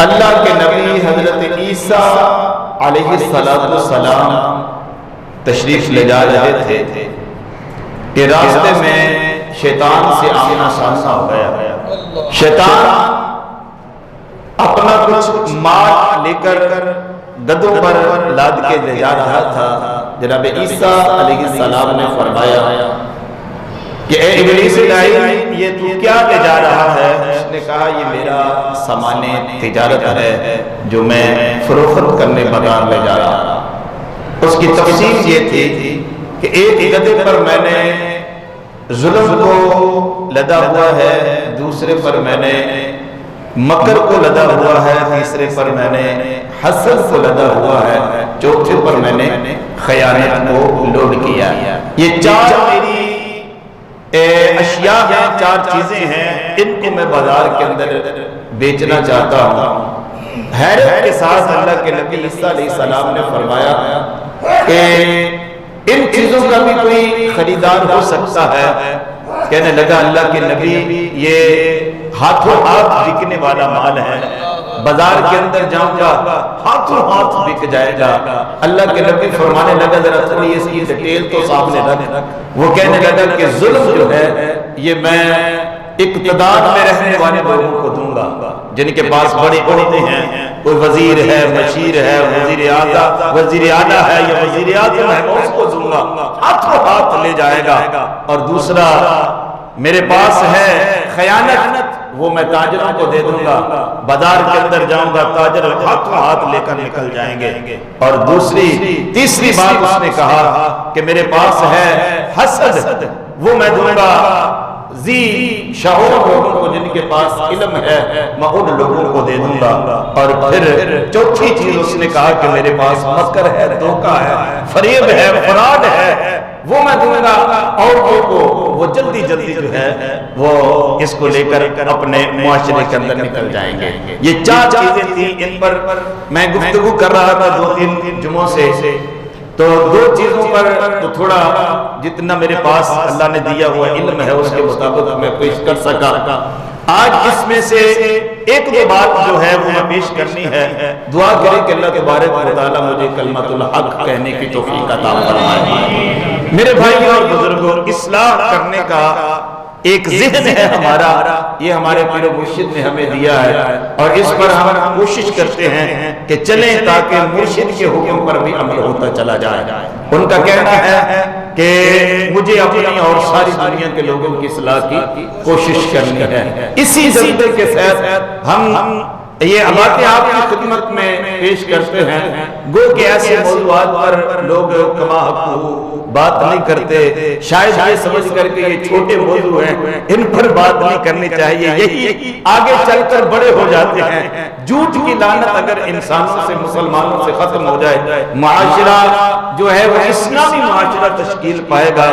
اللہ کے نبی حضرت عیسیٰ علیہ السلام تشریف لے جا رہے تھے کہ راستے میں شیطان سے آمنا سامنا ہو گیا۔ شیطان اپنا کچھ مال لے کر گدھوں پر لاد کے لے جا رہا تھا۔ جناب عیسیٰ علیہ السلام نے فرمایا کہ اے ابلیس لعین، یہ تو کیا لے جا رہا ہے؟ اس نے کہا یہ میرا سامان تجارت ہے جو میں فروخت کرنے بازار لے جا رہا۔ اس کی تفصیل یہ تھی کہ ایک گدھے پر میں نے ظلم کو لدا ہوا ہے، دوسرے پر میں نے مکر کو لدا ہوا ہے، تیسرے پر میں نے حسد کو لدا ہوا ہے، چوتھے پر میں نے خیانت کو لوڈ کیا۔ یہ چار میری اشیاء ہیں، چار چیزیں ہیں، ان کو میں بازار کے اندر بیچنا چاہتا ہوں۔ حیرت کے ساتھ اللہ کے نبی عیسیٰ علیہ السلام نے فرمایا کہ ان چیزوں کا بھی کوئی خریدار ہو سکتا ہے؟ کہنے لگا اللہ کے نبی یہ ہاتھوں ہاتھ بکنے والا مال ہے، بازار کے اندر جاؤں گا ہاتھوں ہاتھ بک جائے گا۔ اللہ کے نبی فرمانے لگا ذرا تھوڑی اس کی ڈیٹیل تو سامنے رکھ۔ وہ کہنے لگا کہ ظلم جو ہے یہ میں اقتدار میں رہنے والے لوگوں کو دوں گا، جن کے پاس بڑی عہدے ہیں، کوئی وزیر ہے، مشیر ہے، وزیر اعلیٰ ہے یا وزیر اعظم ہے، اس کو دوں گا، ہاتھوں ہاتھ لے جائے گا۔ اور دوسرا میرے پاس ہے خیانت، وہ میں تاجروں کو دے دوں گا، بازار کے اندر جاؤں گا تاجر ہاتھوں ہاتھ لے کر نکل جائیں گے۔ اور تیسری بات اس نے کہا کہ میرے پاس ہے حسد، وہ میں دوں گا ذی شعور لوگوں کو، جن کے پاس علم ہے میں ان لوگوں کو دے دوں گا۔ اور پھر چوتھی چیز اس نے کہا کہ میرے پاس مکر ہے، دھوکہ ہے، فریب ہے، فراڈ ہے، وہ میں دوں گا۔ اور وہ جلدی جو ہے وہ اس کو لے کر اپنے معاشرے کے اندر نکل جائیں گے۔ یہ چار چیزیں تھیں، ان پر میں گفتگو کر رہا تھا 2-3 جمعوں سے، تو دو چیزوں پر تو تھوڑا جتنا میرے پاس اللہ نے دیا ہوا علم ہے اس کے مطابق میں پیش کر سکا۔ آج اس میں سے ایک دو بات جو ہے وہ میں پیش کرنی ہے۔ دعا کریں کہ اللہ تبارک و تعالیٰ مجھے کلمۃ الحق کہنے کی توفیق عطا فرمائے۔ میرے بھائیوں اور بزرگوں، اصلاح کرنے کا ایک ذہن ہے ہمارا، یہ ہمارے پیر و مرشد نے ہمیں دیا ہے، اور اس پر ہم کوشش کرتے ہیں کہ چلیں تاکہ مرشد کے حکم پر بھی عمل ہوتا چلا جائے۔ ان کا کہنا ہے کہ مجھے اپنی اور ساری دنیا کے لوگوں کی اصلاح کی کوشش کرنی ہے۔ اسی جذبے کے ساتھ ہم یہ باتیں آپ کی خدمت میں پیش کرتے ہیں۔ گو کہ ایسے موضوعات پر لوگ کما بات نہیں کرتے، شاید یہ سمجھ کر کے یہ چھوٹے موضوع ہیں، ان پر بات نہیں کرنی چاہیے، یہی آگے چل کر بڑے ہو جاتے ہیں۔ جھوٹ کی لعنت اگر انسانوں سے، مسلمانوں سے ختم ہو جائے، معاشرہ جو ہے وہ اسلامی معاشرہ تشکیل پائے گا۔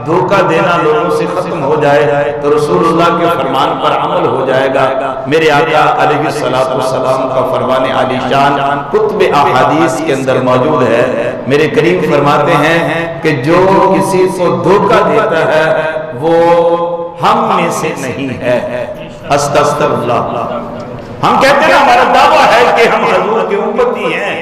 دھوکہ دینا لوگوں سے ختم ہو جائے تو رسول اللہ کے فرمان پر عمل ہو جائے گا۔ میرے آقا علیہ السلام کا فرمان عالی شان کتب احادیث کے اندر موجود ہے۔ میرے کریم فرماتے ہیں کہ جو کسی کو دھوکہ دیتا ہے وہ ہم میں سے نہیں ہے۔ استغفر اللہ۔ ہم کہتے ہیں ہمارا دعویٰ ہے کہ ہم حضور کے امتی ہیں،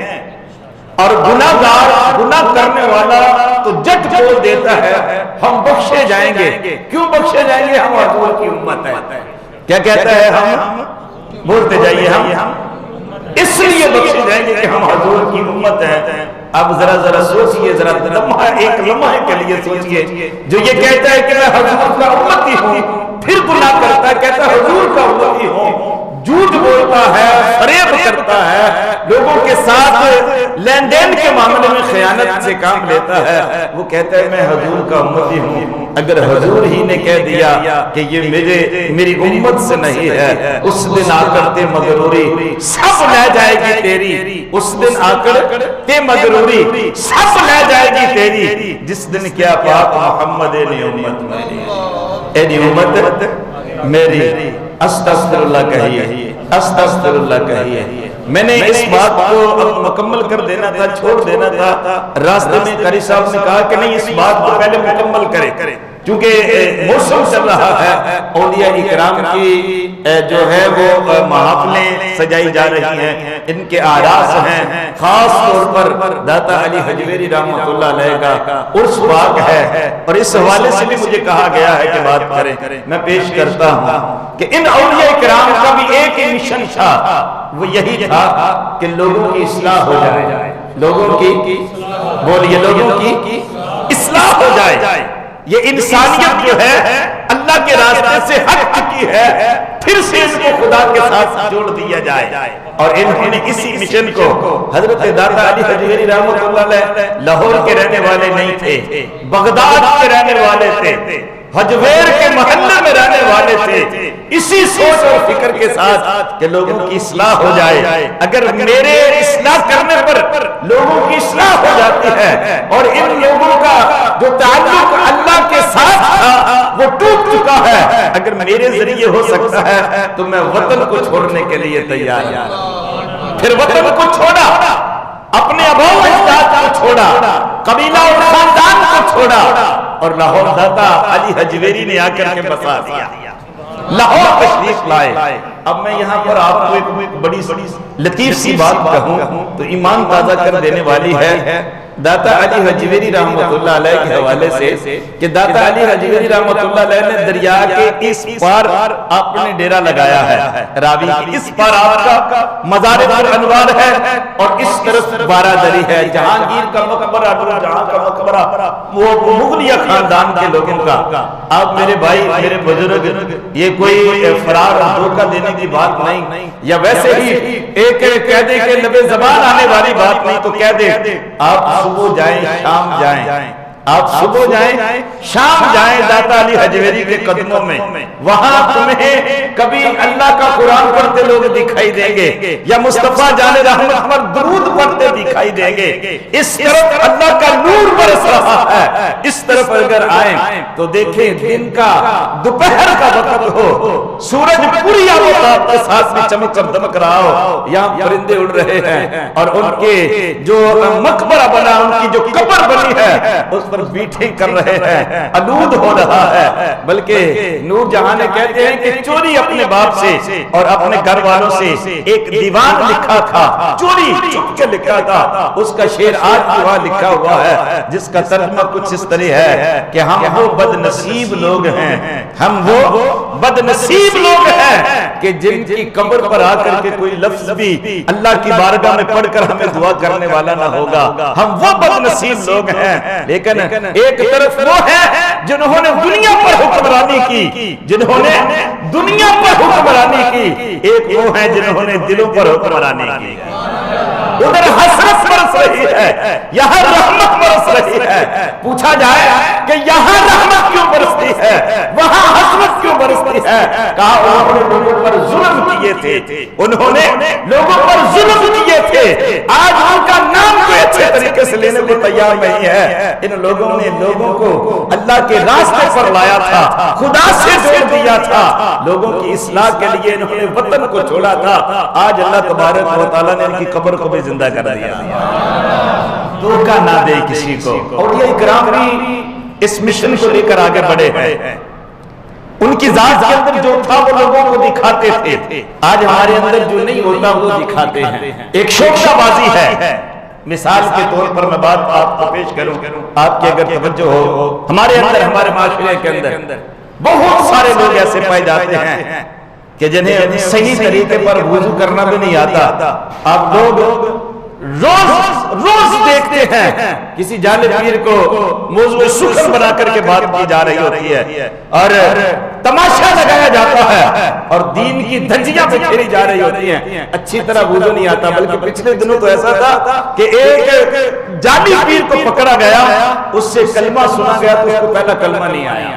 اور گناہ کرنے والا تو جٹ بول دیتا ہے ہم بخشے جائیں گے۔ کیوں بخشے جائیں گے؟ ہم حضور کی امت ہے۔ کیا کہتا ہے؟ ہم بولتے جائیے، ہم اس لیے بخشے جائیں گے کہ ہم حضور کی امت ہیں۔ اب ذرا سوچئے، ذرا ایک لمحے کے لیے سوچئے، جو یہ کہتا ہے کہ میں حضور کا امتی ہوں، پھر گناہ کرتا ہے، کہتا ہے حضور کا امتی ہوں، جھوٹ بولتا ہے، فریب کرتا ہے، لوگوں کے ساتھ لین دین کے معاملے میں خیانت سے کام لیتا ہے، وہ کہتا ہے میں حضور کا امتی ہوں۔ اگر حضور ہی نے کہہ دیا کہ یہ میری امت سے نہیں ہے، اس دن آ کر تے مغروری سب لے جائے گی تیری، اس دن آ کر تے مغروری سب لے جائے گی تیری، جس دن کیا پاک محمد اے امت میری، اے امت میری۔ استغفر اللہ کہیے، استغفر اللہ کہیے۔ میں نے اس بات کو اب مکمل کر دینا تھا، چھوڑ دینا تھا، راستے میں قاری صاحب نے کہا کہ نہیں اس بات کو پہلے مکمل کرے۔ چونکہ موسم چل رہا ہے، اولیاء اکرام کی جو ہے وہ محافلیں سجائی جا رہی ہیں، ان کے آراس ہیں، خاص طور پر داتا علی حجویری رحمۃ اللہ علیہ کا عرس پاک ہے، اور اس حوالے سے بھی مجھے کہا گیا ہے کہ بات کریں۔ میں پیش کرتا ہوں کہ ان اولیاء اکرام کا بھی ایک ہی مشن تھا، وہ یہی تھا کہ لوگوں کی اصلاح ہو جائے، لوگوں کی بولیے لوگوں کی اصلاح ہو جائے۔ یہ انسانیت جو ہے اللہ کے راستے سے ہٹ چکی ہے، پھر سے اس کو خدا کے ساتھ جوڑ دیا جائے، اور انہوں نے اسی مشن کو، حضرت داتا علی حجویری رحمۃ اللہ علیہ لاہور کے رہنے والے نہیں تھے، بغداد کے رہنے والے تھے، حجویر کے محلے میں رہنے والے تھے، اسی سوچ اور فکر کے ساتھ کہ لوگوں کی اصلاح ہو جائے۔ اگر میرے اصلاح کرنے پر لوگوں کی اصلاح ہو جاتی ہے اور ان لوگوں کا جو تعلق اللہ کے ساتھ تھا وہ ٹوٹ چکا ہے، اگر میرے ذریعے ہو سکتا ہے تو میں وطن کو چھوڑنے کے لیے تیار ہوں۔ پھر وطن کو چھوڑا، اپنے اباؤ اجداد کو چھوڑا، قبیلہ اور خاندان کو چھوڑا، اور لاہور داتا علی حجویری نے آ کر کے بسا دیا، لاہور تشریف لائے۔ اب میں یہاں پر آپ کو ایک بڑی لطیف سی بات کہوں تو ایمان تازہ کر دینے والی ہے۔ داتا علی حجویری رحمۃ اللہ علیہ کے حوالے سے کہ داتا علی حجویری رحمۃ اللہ علیہ نے دریا کے اس پار آپ نے ڈیرا لگایا ہے، راوی کی اس پار آپ کا مزار پر انوار ہے، اور اس طرف بارادری ہے، جہانگیر کا مقبرہ، جہاں کا مقبرہ وہ مغلیہ خاندان کے لوگوں کا۔ آپ میرے بھائی، میرے بزرگ، یہ کوئی فرار اور دھوکہ دینے کی بات نہیں، یا ویسے ہی ایک کہہ دے کہ لبے زبان آنے والی بات نہیں، تو کہہ دے آپ صبح جائیں شام جائیں، آپ صبح جائیں شام جائیں داتا علی حجویری کے قدموں میں، وہاں تمہیں کبھی اللہ کا قرآن پڑھتے لوگ دکھائی دیں گے، یا مصطفیٰ جان رحمت پر درود پڑھتے دکھائی دیں گے۔ اس طرف اللہ کا نور برس رہا ہے، اس طرف اگر آئیں تو دیکھیں دن کا دوپہر کا وقت ہو، سورج پوری آفتاب کے ساتھ بھی چمک کر دمک رہا ہو، یہاں پرندے اڑ رہے ہیں، اور ان کے جو مقبرہ بنا، ان کی جو قبر بنی ہے اس پر بیٹھیں کر رہے ہیں، آلود ہو رہا ہے۔ بلکہ نور جہاں نے کہتے ہیں کہ چوری اپنے باپ سے اور اپنے گھر والوں سے ایک دیوان لکھا تھا، چوری چھپ کے لکھا تھا، اس کا شعر آج بھی وہاں لکھا ہوا ہے، جس کا ترجمہ کچھ اس طرح ہے کہ ہم وہ بد نصیب لوگ ہیں، ہم وہ بد نصیب لوگ ہیں کہ جن کی قبر پر آ کر کے کوئی لفظ بھی اللہ کی بارگاہ میں پڑھ کر ہمیں دعا کرنے والا نہ ہوگا، ہم وہ بد نصیب لوگ ہیں۔ لیکن ایک طرف وہ ہے جنہوں نے دنیا پر حکمرانی کی، جنہوں نے دنیا پر حکمرانی کی، ایک وہ ہے جنہوں نے دلوں پر حکمرانی کی۔ ادھر حسرت برس رہی ہے، یہاں رحمت برس رہی ہے۔ پوچھا جائے کہ یہاں رحمت کیوں برستی ہے، وہاں حسرت کیوں برستی ہے؟ کہا انہوں نے لوگوں پر ظلم کیے تھے، انہوں نے لوگوں پر ظلم کیے تھے، آج ان کا نام کوئی اچھے طریقے سے لینے کو تیار نہیں ہے۔ ان لوگوں نے لوگوں کو اللہ کے راستے پر لایا تھا، خدا سے جوڑ دیا تھا، لوگوں کی اصلاح کے لیے انہوں نے وطن کو چھوڑا تھا، آج اللہ تبارک و تعالیٰ نے ان کی قبر کو بھی زندہ کر دیا۔ دھوکہ نہ دے کسی کو۔ اولیاء اکرام بھی اس مشن کو لے کر آگے بڑھے ہیں، ان کی ذات کے اندر جو تھا وہ لوگوں کو دکھاتے تھے، آج ہمارے اندر جو نہیں ہوتا وہ دکھاتے ہیں۔ ایک شوقہ بازی ہے، مثال کے طور پر میں بات آپ کو پیش کروں، آپ کی اگر توجہ ہو، ہمارے اندر، ہمارے معاشرے کے اندر بہت سارے لوگ ایسے پائے جاتے ہیں کہ جنہیں صحیح طریقے پر وضو کرنا بھی نہیں آتا۔ آپ لوگ روز دیکھتے ہیں کسی جانب پیر کو موضوع سخن بنا کر کے بات کی جا رہی ہوتی ہے اور تماشا لگایا جاتا ہے اور دین کی دھجیاں بکھیری جا رہی ہوتی ہیں، اچھی طرح وضو نہیں آتا۔ بلکہ پچھلے دنوں تو ایسا تھا کہ ایک جعلی پیر کو پکڑا گیا، اس سے کلمہ سنا گیا تو اس کو پہلا کلمہ نہیں آیا۔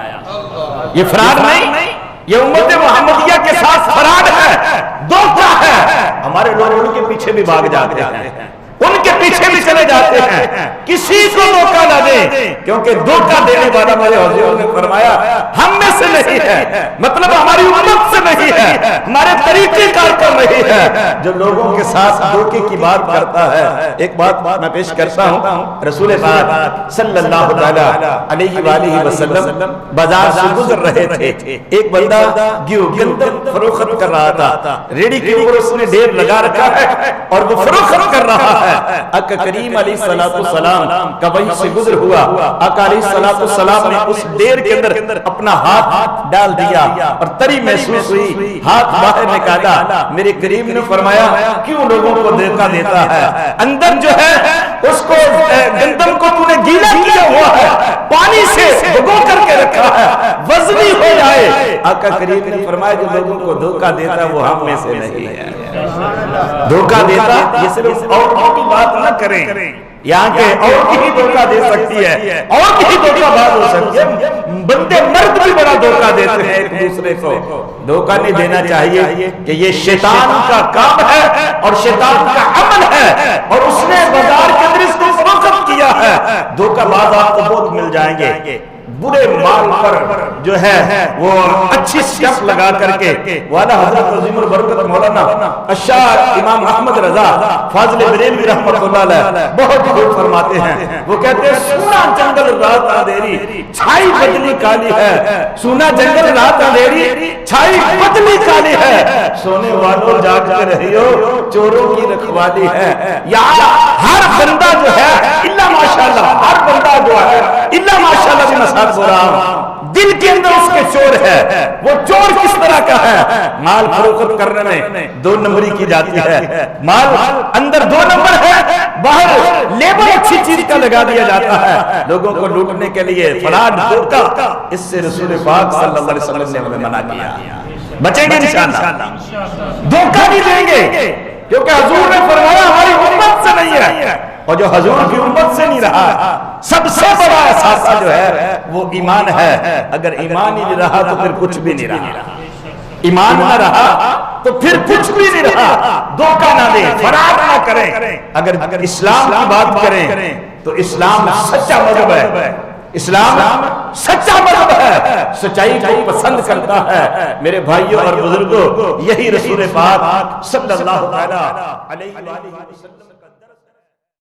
یہ فرار نہیں، یہ امت محمدیہ کے ساتھ فراڈ ہے، دھوکہ ہے۔ ہمارے لوگ ان کے پیچھے بھی بھاگ جاتے ہیں، ان ان کے پیچھے بھی چلے جاتے ہیں. کسی کو دھوکہ نہ دیں, کیونکہ دھوکہ دینے والا میرے حضور نے فرمایا ہم میں سے نہیں ہے, مطلب ہماری امت سے نہیں ہے, ہمارے طریقے کار پر نہیں ہے. جو لوگوں کے ساتھ دھوکے کی بات کرتا ہے, ایک بات میں پیش کرتا ہوں. رسول پاک صلی اللہ علیہ وآلہ وسلم بازار سے گزر رہے تھے. ایک بندہ گندم فروخت کر رہا تھا, ریڑھی کے اوپر اس نے ڈیر لگا رکھا ہے اور وہ فروخت کر رہا ہے. آقا کریم علیہ السلام کا وہیں سے گزر ہوا. آقا علیہ السلام نے اس ڈیر کے اندر اپنا ہاتھ ڈال دیا اور تری محسوس ہوئی, ہاتھ باہر نکالا. میرے کریم نے فرمایا کیوں لوگوں کو دھوکہ دیتا ہے؟ اندر جو ہے اس کو گندم کو تو نے گیلا کیا ہوا ہے, پانی سے بھگو کر کے رکھا ہے, وزنی ہو جائے. آقا کریم نے فرمایا جو لوگوں کو دھوکہ دیتا وہ ہم میں سے نہیں ہے. دھوکہ دیتا یہ صرف عورتوں کی بات نہ کریں, یہاں کے عورت ہی دھوکہ دے سکتی ہے, عورت ہی دھوکہ باز ہو سکتی ہے. بندے مرد بھی بڑا دھوکہ دیتے ہیں ایک دوسرے کو. دھوکہ نہیں دینا چاہیے کہ یہ شیطان کا کام ہے اور شیطان کا عمل ہے, اور اس نے بازار کے اندر اس کو فروخت کیا ہے. دھوکہ باز آپ کو بہت مل جائیں گے. برے مال پر جو ہے وہ اچھی سٹف لگا کر کے والا حضرت عظیم البرکت مولانا اشار امام احمد رضا فاضل بریلوی رحمۃ اللہ علیہ بہت خوب فرماتے ہیں. وہ کہتے ہیں سونا جنگل رات اندھیری چھائی بدلی کالی ہے, سونا جنگل رات اندھیری چھائی بدلی کالی ہے, سونے والوں جاگتے رہیو چوروں کی رکھوالی ہے. یہاں ہر بندہ جو ہے الا ماشاءاللہ, ہر بندہ جو ہے الا ماشاءاللہ بھی مساق ہو رہا ہوں, دل کے اندر اس کے چور ہے. وہ چور کس طرح کا ہے؟ مال فروخت کرنے میں دو نمبری کی جاتی ہے. مال اندر دو نمبر ہے, باہر لیبل اچھی چیز کا لگا دیا جاتا ہے لوگوں کو لوٹنے کے لیے. فراڈ دھوکہ, اس سے رسول پاک صلی اللہ علیہ وسلم نے ہمیں منع کیا. بچیں گے انشاءاللہ, دھوکہ نہیں دیں گے, کیونکہ حضور نے فرمایا ہماری امت سے نہیں ہے, اور جو حضور کی امت سے نہیں رہا سب سے بڑا اثاثہ جو ہے وہ ایمان ہے. اگر ایمان ہی نہیں رہا تو پھر کچھ بھی نہیں رہا. ایمان نہ رہا تو پھر کچھ بھی نہیں رہا. دھوکہ نہ دیں, فراڈ نہ کریں. اگر اسلام کی بات کریں تو اسلام سچا مذہب ہے, اسلام سچا مذہب ہے, سچائی کو پسند کرتا ہے. میرے بھائیوں اور بزرگوں, یہی رسول پاک صلی اللہ علیہ وسلم